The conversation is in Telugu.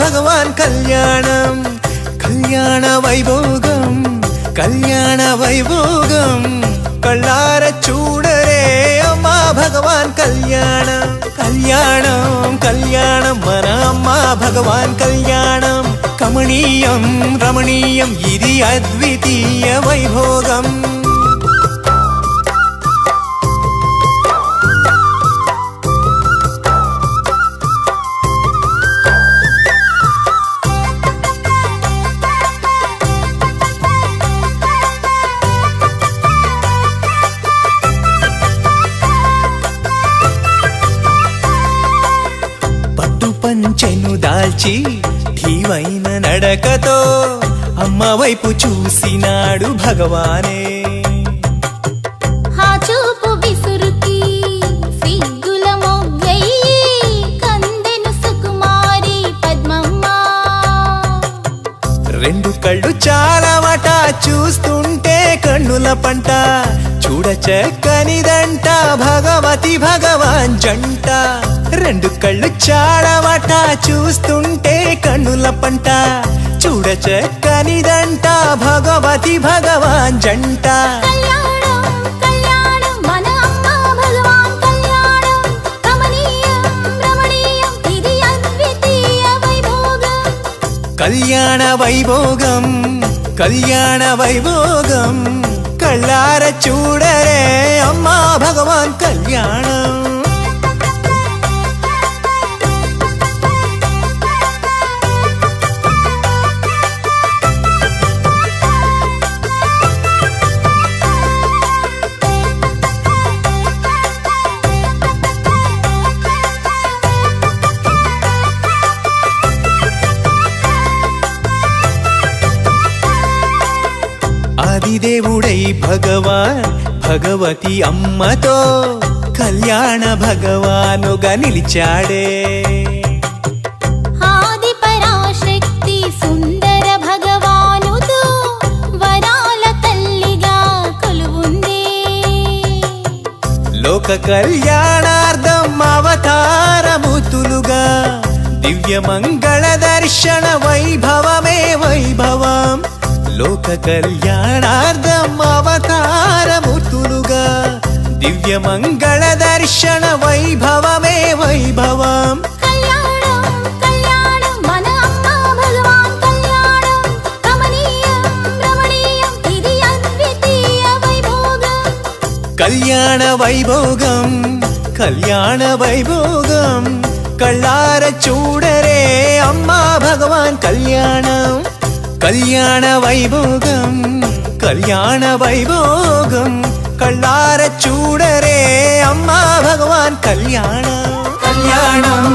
భగవాన్ కళ్యాణం కళ్యాణ వైభోగం కళ్యాణ వైభోగం కళ్ళార చూడరే అమ్మా భగవాన్ కళ్యాణం కళ్యాణం కళ్యాణం మన అమ్మా భగవాన్ కళ్యాణం కమనీయం రమణీయం ఇది అద్వితీయ వైభోగం పంచెను దాల్చి ధీవైన నడకతో అమ్మ వైపు చూసినాడు భగవానే ఆ చూపు విసురుకి సిగ్గుల మొగ్గయ్యి కందెను సుకుమారి పద్మమ్మ రెండు కళ్ళు చాలవట చూస్తుంటే కన్నుల పంట చూడచక్కనిదంట భగవతి భగవాన్ జంట రెండు కళ్ళు చాడవట చూస్తుంటే కన్నుల పంట చూడచక్కనిదంట భగవతి భగవాన్ జంట కళ్యాణం కళ్యాణం మన అమ్మ భగవాన్ కళ్యాణం కమనీయం రమణీయం ఇది అద్వితీయ వైభోగం కళ్యాణ వైభోగం కళ్యాణ వైభోగం కళ్ళార చూడరే అమ్మా భగవాన్ కళ్యాణం ఆదిదేవుడై భగవాన్ భగవతి అమ్మతో కళ్యాణ భగవానుగా నిలిచాడే ఆది పరాశక్తి సుందర భగవానుతో వరాల తల్లిగా కొలువుంది లోక కళ్యాణార్థం అవతారమూర్తులుగా దివ్య మంగళ దర్శన వైభవమే వైభవం లోక కళ్యాణార్థం అవతారమూర్తులుగా దివ్య మంగళ దర్శన వైభవమే వైభవం కళ్యాణం కళ్యాణం మన అమ్మ భగవాన్ కళ్యాణం కమనీయం రమణీయం ఇది అద్వితీయ వైభోగం కళ్యాణ వైభోగం కళ్యాణ వైభోగం కళ్ళార చూడరే అమ్మా భగవాన్ కళ్యాణం కళ్యాణ వైభోగం కళ్యాణ వైభోగం కళ్ళార చూడరే అమ్మా భగవాన్ కళ్యాణం కళ్యాణం